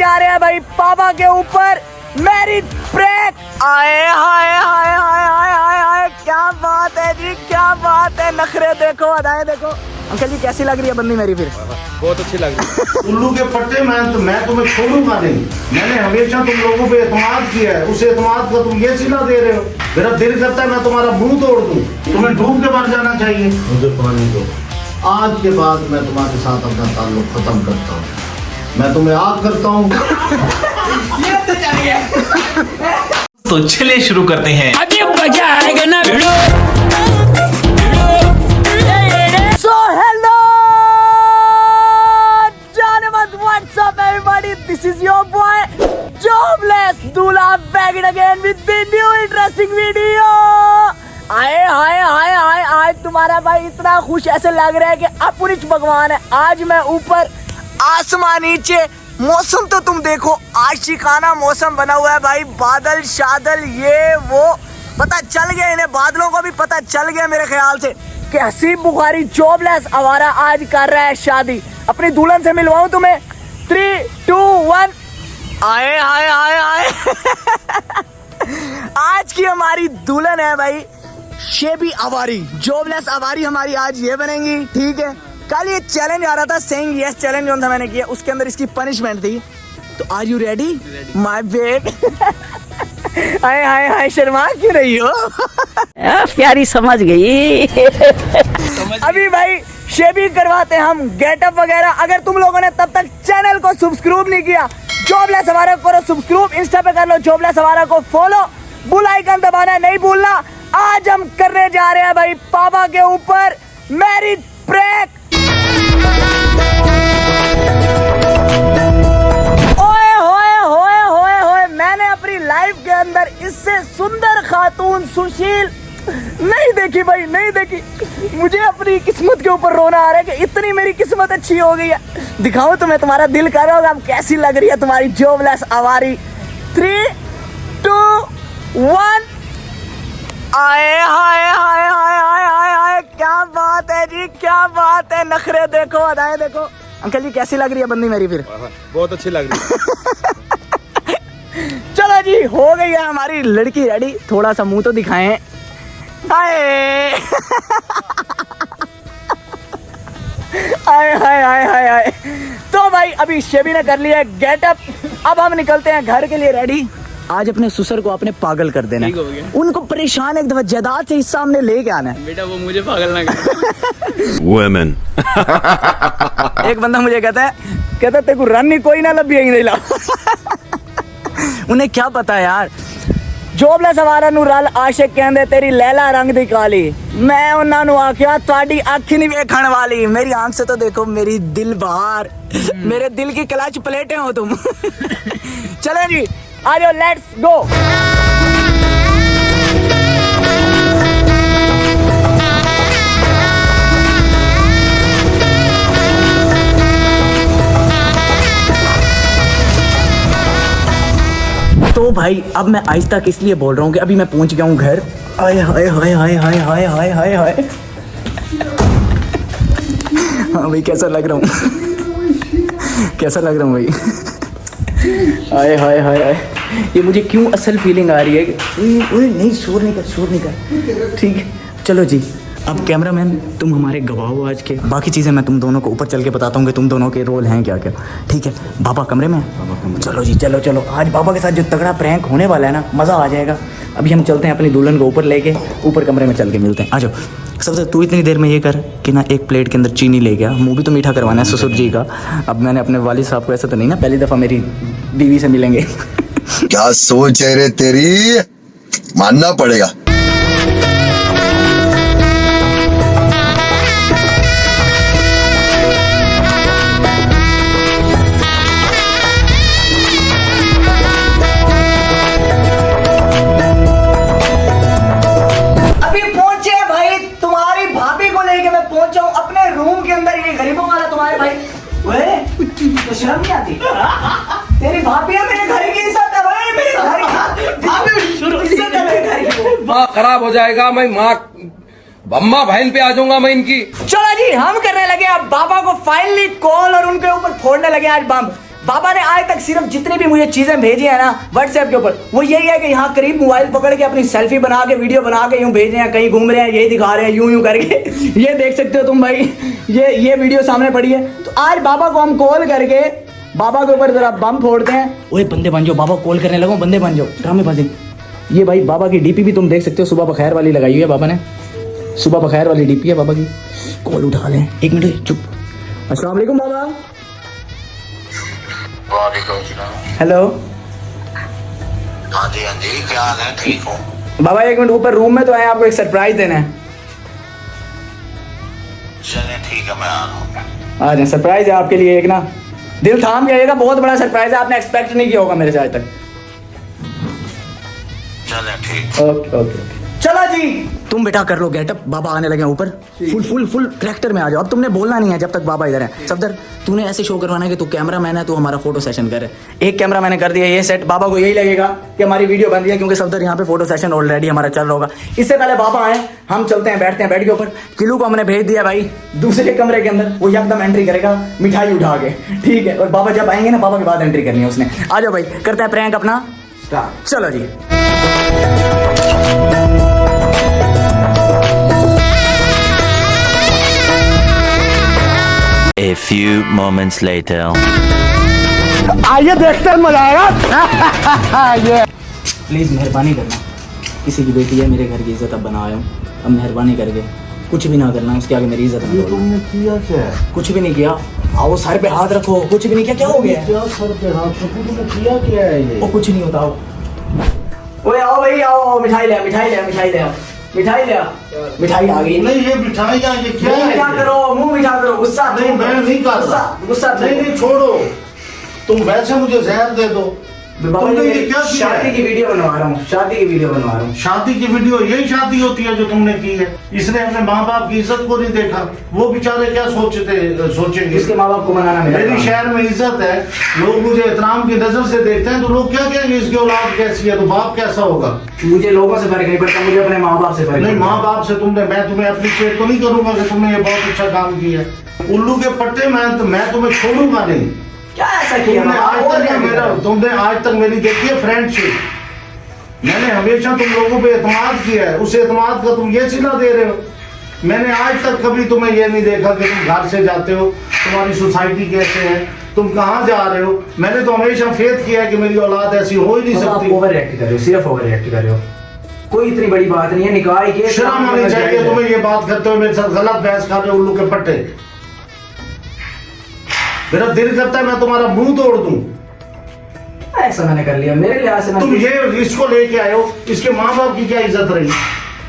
जा रहे हैं भाई पापा के ऊपर मैरिज प्रैंक। आए हाय हाय हाय हाय हाय हाय, क्या बात है जी, क्या बात है। नखरे देखो, अदाएं देखो। अंकल जी कैसी लग रही है बंदी मेरी? फिर बहुत अच्छी लग रही है। उल्लू के पट्टे मैं तुम्हें छोड़ूंगा नहीं। मैंने हमेशा तुम लोगों पे एतमाद किया है, उस एतमाद का तुम ये सिला दे रहे हो। मेरा दिल करता है मैं तुम्हारा मुंह तोड़ दूं। तुम्हें डूब के मर जाना चाहिए। मुझे पानी दो। आज के बाद मैं तुम्हारे साथ अपना ताल्लुक खत्म करता हूँ। मैं तुम्हें आग करता हूँ। तो चलिए शुरू करते हैं। अभी मजा आएगा ना भिड़ो। So hello, Janamad, what's up everybody? This is your boy Jobless Dula back it again with the new interesting video. आए हाय हाय हाय, आज तुम्हारा भाई इतना खुश ऐसे लग रहा है कि अपुरिच भगवान है। आज मैं ऊपर, आसमान नीचे, मौसम तो तुम देखो आशिकाना मौसम बना हुआ है भाई। बादल शादल ये वो पता चल गया, इन्हें बादलों को भी पता चल गया मेरे ख्याल से कि हसीब बुखारी जॉबलेस आवारा आज कर रहा है शादी। अपनी दुल्हन से मिलवाऊं तुम्हें? 3, 2, 1 आए आए आए आए। आज की हमारी दुल्हन है भाई शेबी आवारी, जॉबलेस आवारी हमारी आज ये बनेंगी, ठीक है। कल ये चैलेंज आ रहा था सेइंग यस चैलेंज जो था मैंने किया, उसके अंदर इसकी पनिशमेंट थी। तो are you ready my babe? हाय हाय हाय, शर्मा क्यों रही हो? प्यारी समझ गई। अभी भाई शेबी करवाते हम गेटअप वगैरह। अगर तुम लोगों ने तब तक चैनल को सब्सक्राइब नहीं किया, जॉबलेस आवारा करो सब्सक्राइब, इंस्टा पे कर लो जॉबलेस आवारा को फॉलो, बेल आइकन दबाना नहीं भूलना। आज हम करने जा रहे हैं भाई पापा के ऊपर मैरिज प्रैंक। ओए होए होए होए होए, मैंने अपनी लाइफ के अंदर इससे सुंदर खातून सुशील नहीं देखी भाई, नहीं देखी। मुझे अपनी किस्मत के ऊपर रोना आ रहा है कि इतनी मेरी किस्मत अच्छी हो गई है। दिखाऊं तुम्हें, तुम्हारा दिल कर रहा होगा अब कैसी लग रही है तुम्हारी जॉबलेस आवारी। 3, 2, 1 आए हाय हाय हाय हाय हाय हाय, क्या बात है जी, क्या बात है। नखरे देखो, अदाएं देखो। अंकल जी कैसी लग रही है बंदी मेरी? फिर बहुत अच्छी लग रही है। चलो जी, हो गई है हमारी लड़की रेडी। थोड़ा सा मुंह तो दिखाएं। हाय हाय हाय हाय हाय हाय। तो भाई अभी शेबी ने कर लिया है गेटअप, अब हम निकलते हैं घर के लिए रेडी। आज अपने ससुर को आपने पागल कर देना है, उनको परेशान एक दफा जायदाद से हिस्सा हमने लेके आना है। बेटा वो मुझे पागल ना करे। वुमेन। एक बंदा मुझे कहता तेरे को रन नहीं कोई ना लभी नहीं ला। उन्हें क्या पता यार, जॉबलेस आवारा नू रल आशिक कहंदे तेरी लैला रंग दी काली। मैं उन्हां नू आख्या तुहाडी अख नहीं वेखण वाली। मेरी आंख से तो देखो मेरी दिल बाहर, मेरे दिल की क्लच प्लेटें हो तुम। चले जी, आ जाओ, लेट्स गो। तो भाई अब मैं आहिस्ता इसलिए बोल रहा हूँ कि अभी मैं पहुंच गया हूँ घर। आय हाय हाय हाय हाय हाय हाय हाय हाय। हाँ भाई कैसा लग रहा हूँ? कैसा लग रहा हूँ भाई? हाय हाय हाय हाय, ये मुझे क्यों असल फीलिंग आ रही है कि नहीं, शोर नहीं कर, ठीक है। चलो जी, अब कैमरामैन तुम हमारे गवाह हो आज के। बाकी चीज़ें मैं तुम दोनों को ऊपर चल के बताता हूँ कि तुम दोनों के रोल हैं क्या क्या, ठीक है। बाबा कमरे में? चलो जी, चलो चलो, आज बाबा के साथ जो तगड़ा प्रैंक होने वाला है ना, मज़ा आ जाएगा। अभी हम चलते हैं अपनी दुल्हन को ऊपर लेके, ऊपर कमरे में चल के मिलते हैं। आ जाओ। सबसे तू इतनी देर में ये कर कि ना एक प्लेट के अंदर चीनी ले गया, मुँह भी तो मीठा करवाना है ससुर जी का। अब मैंने अपने वालिद साहब को ऐसा तो नहीं ना पहली दफ़ा मेरी बीवी से मिलेंगे। क्या सोच है रे तेरी, मानना पड़ेगा। अभी पहुंचे भाई, तुम्हारी भाभी को लेके मैं पहुंचा हूँ अपने रूम के अंदर। ये गरीबों वाला तुम्हारे भाई, तो शर्म नहीं आती? तेरी भाभी है मेरे घर की इज्जत है भाई, मेरे घर की इज्जत है मेरे घर की। माँ खराब हो जाएगा, मैं माँ बम्मा बहन पे आ जाऊंगा मैं इनकी। चलो जी, हम करने लगे अब बाबा को फाइनली कॉल और उनके ऊपर फोड़ने लगे आज बम। बाबा ने आज तक सिर्फ जितनी भी मुझे चीजें भेजी है ना व्हाट्सएप के ऊपर, वो यही है कि यहाँ करीब मोबाइल पकड़ के अपनी सेल्फी बना के वीडियो बना के यूं भेज रहे हैं, कहीं घूम रहे हैं, यही दिखा रहे हैं यूं यूं करके। ये देख सकते हो तुम भाई, ये वीडियो सामने पड़ी है। तो आज बाबा को हम कॉल करके बाबा के ऊपर जरा बम फोड़ते हैं। ओए बंदे बन जाओ, बाबा कॉल करने लगो, बंदे बन जाओ, ड्रामे बाजी। ये भाई बाबा की डीपी भी तुम देख सकते हो, सुबह बखैर वाली लगाई हुई है बाबा ने, सुबह बखैर वाली डीपी है बाबा की। कॉल उठा लें, एक मिनट चुप। अस्सलाम वालेकुम बाबा। हेलो। हाँ जी क्या हाल है? ठीक हो बाबा एक मिनट, ऊपर रूम में तो आए, आपको एक सरप्राइज देना है। चलिए ठीक है, मैं आ रहा हूँ। आ जाए, सरप्राइज है आपके लिए एक ना, दिल थाम के आइएगा, बहुत बड़ा सरप्राइज है, आपने एक्सपेक्ट नहीं किया होगा मेरे से आज तक। चलिए ठीक। ओके ओके चलो जी, तुम बेटा कर लो गेटअप, बाबा आने लगे ऊपर। फुल कैरेक्टर में आ जाओ। अब तुमने बोलना नहीं है जब तक बाबा इधर है। सफदर तूने ऐसे शो करवाना है कि तू कैमरा मैन है, तू हमारा फोटो सेशन कर। एक कैमरा मैंने कर दिया ये सेट, बाबा को यही लगेगा कि हमारी वीडियो बन रही है, क्योंकि सफदर यहाँ पे फोटो सेशन ऑलरेडी हमारा चल रहा होगा। इससे पहले बाबा आए, हम चलते हैं, बैठते हैं बेड के ऊपर। किलू को हमने भेज दिया भाई दूसरे कमरे के अंदर, वो एकदम एंट्री करेगा मिठाई उठा के, ठीक है। और बाबा जब आएंगे ना, बाबा के बाद एंट्री करनी है उसने। आ जाओ भाई, करते हैं प्रैंक अपना स्टार्ट। चलो जी। A few moments later. आइए देखते हैं, मजा आएगा। प्लीज़ मेहरबानी करना, किसी की बेटी है, मेरे घर की इज्जत अब बना आया हूँ, अब मेहरबानी करके कुछ भी ना करना, उसके आगे मेरी इज्जत ना करो। तुमने किया क्या? कुछ भी नहीं किया। आओ सर पे हाथ रखो, कुछ भी नहीं किया। क्या हो गया? क्या सर पे हाथ रखो? तुमने किया क्या है ये? वो कुछ नहीं होता। ओए आओ भाई, आओ, मिठाई ले, मिठाई ले, मिठाई ले, मिठाई ले। मिठाई आ गई। नहीं ये मिठाइयाँ, ये क्या मुंह है? मीठा करो, मुंह मीठा करो। गुस्सा नहीं मैं नहीं कर रहा। गुस्सा नहीं छोड़ो, तुम वैसे मुझे जहर दे दो। तुमने ये क्या किया? शादी की वीडियो बनवा रहा हूँ, शादी की वीडियो बनवा रहा हूँ। शादी की वीडियो, यही शादी होती है जो तुमने की है? इसने अपने माँ बाप की इज्जत को नहीं देखा, वो बेचारे क्या सोचेंगे? इसके माँ बाप को मनाना मेरा मेरी काम है। शहर में इज्जत है, लोग मुझे एहतराम की नजर से देखते हैं, तो लोग क्या कहेंगे इसकी औलाद कैसी है, तो बाप कैसा होगा? मुझे लोगों से फर्क नहीं पड़ता, मुझे अपने माँ बाप से फर्क नहीं, पड़ता। माँ बाप से मैं तुम्हें अप्रिशिएट तो नहीं करूंगा कि तुमने ये बहुत अच्छा काम किया है। उल्लू के पट्टे, मैं तुम्हें छोड़ूंगा नहीं। क्या ऐसा किया? तुमने आज तक मेरी देखी है फ्रेंडशिप। मैंने हमेशा तुम लोगों पे एतमाद किया है, उस एतमाद का तुम ये सिला दे रहे हो। मैंने आज तक कभी तुम्हें ये नहीं देखा कि तुम घर से जाते हो, तुम्हारी सोसाइटी कैसे है, तुम कहाँ जा रहे हो। मैंने तो हमेशा फेथ किया है कि मेरी औलाद ऐसी हो ही नहीं सकती। ओवर रिएक्ट कर रहे हो, सिर्फ ओवर रिएक्ट कर रहे हो, कोई इतनी बड़ी बात नहीं है। निकाह के शर्म आनी चाहिए तुम्हें, ये बात करते हुए मेरे साथ गलत बहस कर रहे हो उल्लू के पट्टे। मेरा दिल करता है मैं तुम्हारा मुंह तोड़ दूं। ऐसा मैंने कर लिया, मेरे लिहाज से तुम ये इसको लेके आए हो, इसके माँ बाप की क्या इज्जत रही?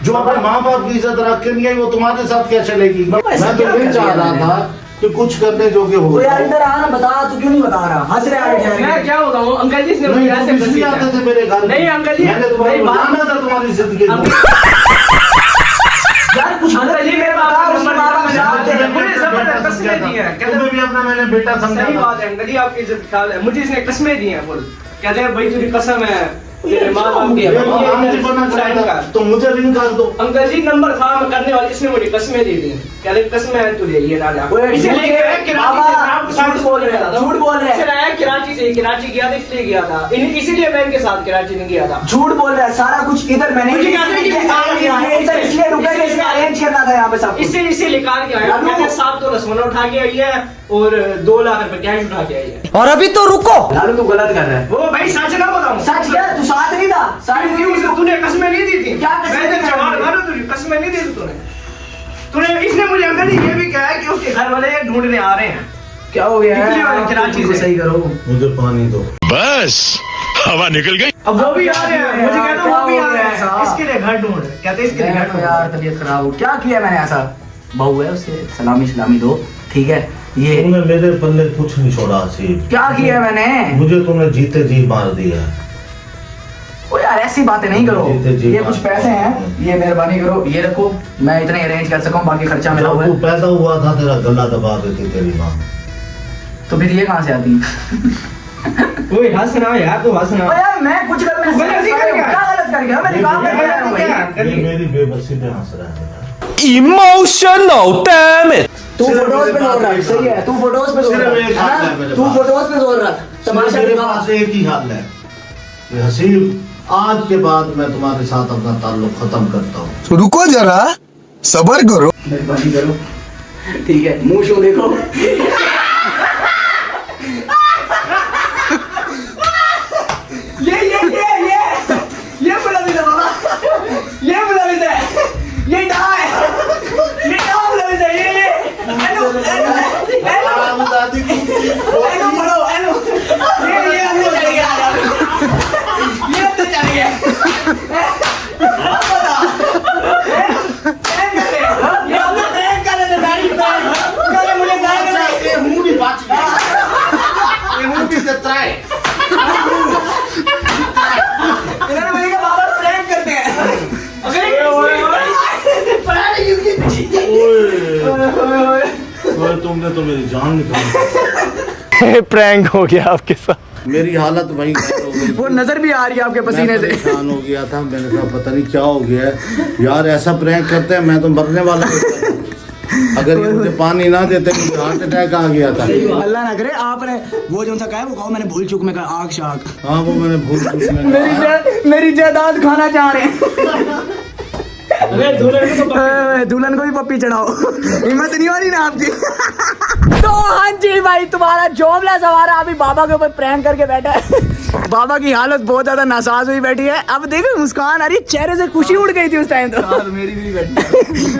जो अपने माँ बाप की इज्जत रख के नहीं आई, वो तुम्हारे साथ क्या चलेगी? मैं तो ये चाह रहा था कि कुछ करने जोगे हो। तो यार इधर आ ना, बता, तू क्यों नहीं बता रहा? हंस रहे आगे मैं क्या होता हूँ अंकल जी, इसने मुझे नहीं, ऐसे तुम इसलिए आते थे मेरे घर। नहीं अंकल जी, मैंने तुम्हारी नहीं, बात- बुलाना था तुम्हारी जिंदगी में। यार कुछ अंकल जी मेरे बाप उसके माँ बाप जानते हैं। मुझे जबरदस्त कस्में दी हैं। कहते तुम्हें भी अपना मैंने बेटा समझा सही था। बात है अंकल जी, आपकी इज्जत ख्याल है। मुझे इसने कस्में दी हैं बोल, कहते हैं भाई तुझे कसम है तेरे माँ बाप की। ये नाम नहीं बना साइन करता, कर। तो मुझे रिंग कर दो। अंकल जी नंबर था मैं करने वाली, इसने मुझे कस्में दी थी, कहते कस्में है तुझे ये ना जा। ओए, इसे झूठ लेके आया कराची से, मैं आपको झूठ बोल रहे हैं, झूठ बोल रहे हैं। इसे लाया कराची से, कराची गया था इसलिए गया था, इसीलिए मैं इनके साथ कराची नहीं गया था। झूठ बोल रहा है, सारा कुछ इधर मैंने मुझे कहते हैं कि इधर इसलिए रुका कि इसने अरेंज करना था यहाँ पे सब कुछ। इसे निकाल के आया, कहते हैं 7 तो रसमला उठा के आई है और 2 लाख रुपए कैश उठा के आई है। और अभी तो रुको, लालू तू गलत कर रहा है। वो भाई सच ना बताऊं, सच क्या? तू साथ नहीं था? सारी तूने कस्में नहीं दी थी? क्या कस्में मैं दी? तो जवान मारो, तुझे कस्में नहीं दी थी तूने। इसने मुझे अंकल जी ये भी कहा है कि उसके घर वाले ये ढूंढने आ रहे हैं। क्या हो गया निकली वाली है? कराची तुम से। सही करो। मुझे पानी दो। बस हवा निकल गई। अब वो भी आ रहे हैं, मुझे कहते हैं वो भी आ रहे हैं, क्या इसके लिए घर ढूंढ, कहते हैं इसके लिए घर तो ढूंढ। यार तबीयत खराब हो, क्या किया मैंने ऐसा? बहू है, उससे सलामी दो, ठीक है। ये तुमने मेरे पल्ले कुछ नहीं छोड़ा आसिफ। क्या किया मैंने? मुझे तुमने जीते जी मार दिया। ओ यार ऐसी बातें नहीं करो। जीते जी ये बात। कुछ पैसे हैं, ये मेहरबानी करो, ये रखो, मैं इतने अरेंज कर सकूं, बाकी खर्चा मिला हुआ जब तू है। पैदा हुआ था तेरा गला दबा देती तेरी माँ। तो फिर ये कहाँ से आती? ओए हंसना यार, तू हंसना। ओ यार मैं कुछ गलत तू गलत नहीं कर गया। क्या गलत कर गया? मैं निकाल कर गया हूं भाई। ये मेरी बेबसी पे हंस रहा है बेटा। Emotional, damn it! तू फोटोज पे जोर रख, सही है, तू फोटोज पे जोर सिर्फ एक हाथ है रख, मेरे तू पास। फोटोज पे जोर रख। तमाशा मेरे दिखाओ। पास एक ही हल है कि हसीब, आज के बाद मैं तुम्हारे साथ अपना ताल्लुक खत्म करता हूँ। रुको जरा, सबर करो। मेहरबानी करो, ठीक है, मुंह शो देखो। ये मुलविस है बाबा, ये मुलविस है, ये डा है, ये डा मुलविस है, ये आराम दादी को एनो पढ़ो, एनो, ये अंदर चढ़ गया, ये अंदर चढ़ गया, अब बता, ट्रेन कर ले, ये अंदर ट्रेन कर ले, गाड़ी ट्रेन, करे मुझे गाड़ी में, ये मुंह नहीं बात ये मुंह भी देता है। इन्होंने मुझे कहा बाबा ट्रेन करते हैं, अगर पढ़ा नहीं किसकी, ओए तुमने तो मेरी जान निकाली। प्रैंक हो गया आपके साथ। मेरी हालत वही खराब हो गई। वो नजर भी आ रही है आपके पसीने मैं से। परेशान हो गया था, मैंने कहा पता नहीं क्या हो गया है यार, ऐसा प्रैंक करते हैं, मैं तो मरने वाला था। अगर ये मुझे पानी ना देते मुझे हार्ट अटैक आ गया था। अल्लाह ना करे आपने वो जो सा कहा वो कहो, मैंने भूल चूक में कहा आग शाग। हाँ वो मैंने भूल चूक में कहा। मेरी जायदाद खाना चाह रहे हैं। दुल्हन को भी पप्पी चढ़ाओ, हिम्मत नहीं हो रही ना आपकी। तो हाँ जी भाई, तुम्हारा जॉबलेस हमारा अभी बाबा के ऊपर प्रैंक करके बैठा है। बाबा की हालत बहुत ज्यादा नासाज हुई बैठी है। अब देखो मुस्कान आ रही, चेहरे से खुशी उड़ गई थी उस टाइम तो। मेरी भी बैठी,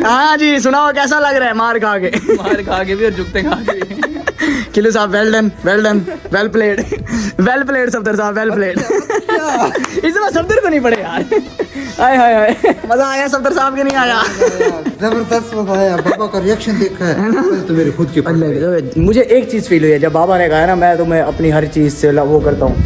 हाँ जी, सुनाओ कैसा लग रहा है मार खा के? मार खा के भी और जुगते खा के भी। किलो साहब well done, well played, well played Safdar साहब, वेल प्लेड। इस बार सफदर को नहीं पड़े यार। हाय हाय हाय, मजा आया सफदर साहब के नहीं आया? जबरदस्त बताया, बाबा का रिएक्शन देखा है तो मेरे खुद के मुझे एक चीज फील हुई है जब बाबा ने कहा ना मैं तुम्हें अपनी हर चीज से वो करता हूँ।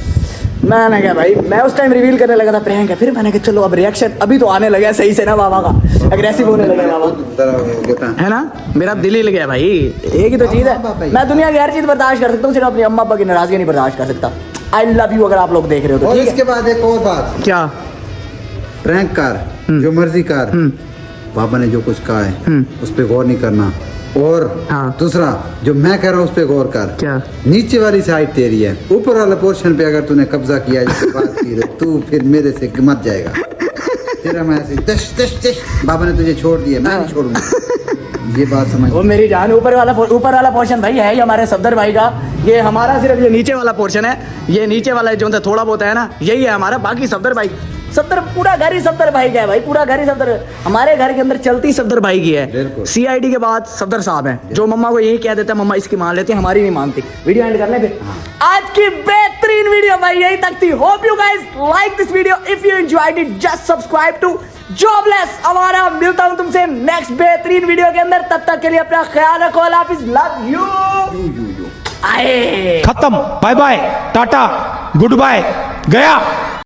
मैंने कहा भाई, मैं उस टाइम रिवील करने लगा था प्रैंक है, फिर मैंने कहा चलो अब रिएक्शन अभी तो आने लगा सही से ना बाबा का, अग्रेसिव होने लगा बाबा, है ना? मेरा दिल हिल गया भाई। एक ही तो चीज है, मैं दुनिया की हर चीज बर्दाश्त कर सकता हूँ, सिर्फ अपनी अम्मा अब्बा की नाराजगी नहीं बर्दाश्त कर सकता। आई लव यू अगर आप लोग देख रहे हो तो। और ठीक इसके है? बाद एक और बात, क्या? प्रैंक कर, जो मर्जी कर, बाबा ने जो कुछ कहा है उस पर गौर नहीं करना। और हाँ। दूसरा जो मैं कह रहा हूँ उस पर गौर कर। क्या? नीचे वाली साइड तेरी है, ऊपर वाला पोर्शन पे अगर तूने कब्जा किया इसके बाद फिर तू फिर मेरे से मत जाएगा। तेरा मैं ऐसे दश दश दश, बाबा ने तुझे छोड़ दिया, मैं नहीं छोड़ूंगा। ये बात समझ। वो मेरी जान, ऊपर वाला पोर्शन भाई है ये हमारे सफदर भाई का, ये हमारा सिर्फ ये नीचे वाला पोर्शन है, ये नीचे वाला जो थोड़ा बहुत है ना यही है हमारा, बाकी सफदर भाई, सफदर पूरा घर ही सफदर भाई का है भाई, पूरा घर ही सफदर, हमारे घर के अंदर चलती सफदर भाई की है। बिल्कुल। CID के बाद सफदर साहब हैं, जो मम्मा को यही कह देते हैं मम्मा इसकी मान लेते हैं, हमारी नहीं मानती। वीडियो एंड कर ले फिर। आज की बेहतरीन वीडियो भाई यही तक थी। Hope you guys like this video, if you enjoyed it just subscribe to jobless हमारा। मिलता हूं तुमसे नेक्स्ट बेहतरीन वीडियो के अंदर, तब तक के लिए अपना ख्याल रखो। अल्लाह हाफिज, लव यू। आए खत्म, bye bye, tata, goodbye, गया।